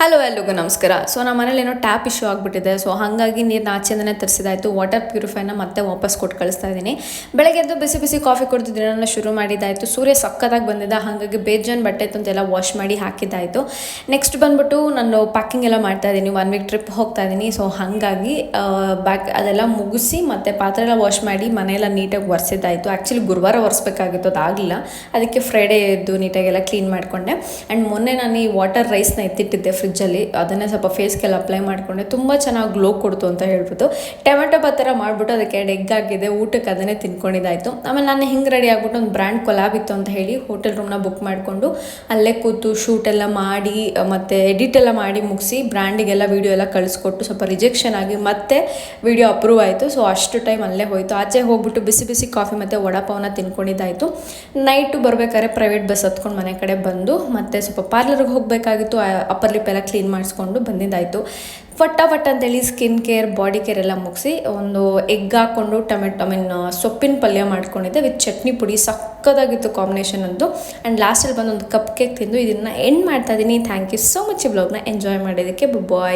Hello ಎಲ್ರಿಗೂ ನಮಸ್ಕಾರ. So ನಮ್ಮ ಮನೇಲಿ ಏನೋ ಟ್ಯಾಪ್ ಇಶ್ಯೂ ಆಗಿಬಿಟ್ಟಿದೆ. ಸೊ ಹಾಗಾಗಿ ನೀರು ಆಚೆಯಿಂದನೇ ತರಿಸಿದಾಯಿತು. ವಾಟರ್ ಪ್ಯೂರಿಫೈನ ಮತ್ತೆ ವಾಪಸ್ ಕೊಟ್ಟು ಕಳಿಸ್ತಾ ಇದ್ದೀನಿ. ಬೆಳಗ್ಗೆ ಎದ್ದು ಬಿಸಿ ಬಿಸಿ ಕಾಫಿ ಕುಡಿದು ದಿನನ ಶುರು ಮಾಡಿದ್ದಾಯಿತು. ಸೂರ್ಯ ಸಕ್ಕತ್ತಾಗಿ ಬಂದಿದ್ದ, ಹಾಗಾಗಿ ಬೇಜಾನ್ ಬಟ್ಟೆ ತಂತೆಲ್ಲ ವಾಶ್ ಮಾಡಿ ಹಾಕಿದ್ದಾಯಿತು. ನೆಕ್ಸ್ಟ್ ಬಂದ್ಬಿಟ್ಟು ನಾನು ಪ್ಯಾಕಿಂಗ್ ಎಲ್ಲ ಮಾಡ್ತಾ ಇದ್ದೀನಿ. 1 ವೀಕ್ ಟ್ರಿಪ್ ಹೋಗ್ತಾ ಇದ್ದೀನಿ. ಸೊ ಹಾಗಾಗಿ ಅದೆಲ್ಲ ಮುಗಿಸಿ ಮತ್ತು ಪಾತ್ರೆ ಎಲ್ಲ ವಾಶ್ ಮಾಡಿ ಮನೆಯೆಲ್ಲ ನೀಟಾಗಿ ಒರೆಸಿದ್ದಾಯಿತು. ಆ್ಯಕ್ಚುಲಿ ಗುರುವಾರ ಒರೆಸ್ಬೇಕಾಗಿತ್ತು, ಅದಾಗಲಿಲ್ಲ. ಅದಕ್ಕೆ ಫ್ರೈಡೇ ಎದ್ದು ನೀಟಾಗೆಲ್ಲ ಕ್ಲೀನ್ ಮಾಡಿಕೊಂಡೆ. ಆ್ಯಂಡ್ ಮೊನ್ನೆ ನಾನು ಈ ವಾಟರ್ ರೈಸ್ನ ಎತ್ತಿಟ್ಟಿದ್ದೆ ಫ್ರಿಜ್ಜಲ್ಲಿ. ಅದನ್ನೇ ಸ್ವಲ್ಪ ಫೇಸ್ಗೆಲ್ಲ ಅಪ್ಲೈ ಮಾಡಿಕೊಂಡೆ. ತುಂಬ ಚೆನ್ನಾಗಿ ಗ್ಲೋ ಕೊಡ್ತು ಅಂತ ಹೇಳ್ಬಿಟ್ಟು ಟೊಮೆಟೊ ಥರ ಮಾಡಿಬಿಟ್ಟು ಅದಕ್ಕೆ 2 ಎಗ್ ಹಾಕಿದೆ. ಊಟಕ್ಕೆ ಅದನ್ನೇ ತಿನ್ಕೊಂಡಿದ್ದಾಯಿತು. ಆಮೇಲೆ ನಾನು ಹಿಂಗೆ ರೆಡಿ ಆಗಿಬಿಟ್ಟು ಒಂದು ಬ್ರ್ಯಾಂಡ್ ಕೊಲಾಬ್ ಇತ್ತು ಅಂತ ಹೇಳಿ ಹೋಟೆಲ್ ರೂಮ್ನ ಬುಕ್ ಮಾಡಿಕೊಂಡು ಅಲ್ಲೇ ಕೂತು ಶೂಟ್ ಎಲ್ಲ ಮಾಡಿ ಮತ್ತು ಎಡಿಟ್ ಎಲ್ಲ ಮಾಡಿ ಮುಗಿಸಿ ಬ್ರ್ಯಾಂಡಿಗೆಲ್ಲ ವೀಡಿಯೋ ಎಲ್ಲ ಕಳಿಸ್ಕೊಟ್ಟು ಸ್ವಲ್ಪ ರಿಜೆಕ್ಷನ್ ಆಗಿ ಮತ್ತೆ ವೀಡಿಯೋ ಅಪ್ರೂವ್ ಆಯಿತು. ಸೊ ಅಷ್ಟು ಟೈಮ್ ಅಲ್ಲೇ ಹೋಯಿತು. ಆಚೆ ಹೋಗ್ಬಿಟ್ಟು ಬಿಸಿ ಬಿಸಿ ಕಾಫಿ ಮತ್ತು ವಡಾಪಾವನ್ನ ತಿನ್ಕೊಂಡಿದ್ದಾಯಿತು. ನೈಟು ಬರಬೇಕಾದ್ರೆ ಪ್ರೈವೇಟ್ ಬಸ್ ಹತ್ಕೊಂಡು ಮನೆ ಕಡೆ ಬಂದು ಮತ್ತು ಸ್ವಲ್ಪ ಪಾರ್ಲರ್ಗೆ ಹೋಗಬೇಕಾಗಿತ್ತು. ಅಪ್ಪರ್ ಲಿಪ್ ಎಲ್ಲ ಕ್ಲೀನ್ ಮಾಡಿಸ್ಕೊಂಡು ಬಂದಿದ್ದಾಯಿತು. ಫಟಾಫಟ್ ಅಂತೇಳಿ ಸ್ಕಿನ್ ಕೇರ್, ಬಾಡಿ ಕೇರ್ ಎಲ್ಲ ಮುಗಿಸಿ ಒಂದು ಎಗ್ ಹಾಕ್ಕೊಂಡು ಸೊಪ್ಪಿನ ಪಲ್ಯ ಮಾಡ್ಕೊಂಡಿದ್ದೆ ವಿತ್ ಚಟ್ನಿ ಪುಡಿ. ಸಕ್ಕದಾಗಿತ್ತು ಕಾಂಬಿನೇಷನ್ ಅಂತೂ. ಆ್ಯಂಡ್ ಲಾಸ್ಟಲ್ಲಿ ಬಂದು ಒಂದು ಕಪ್ ಕೇಕ್ ತಿಂದು ಇದನ್ನು ಎಂಡ್ ಮಾಡ್ತಾ ಇದ್ದೀನಿ. ಥ್ಯಾಂಕ್ ಯು ಸೋ ಮಚ್ ಈ ವ್ಲಾಗ್ನ ಎಂಜಾಯ್ ಮಾಡೋದಕ್ಕೆ. ಬಾಯ್.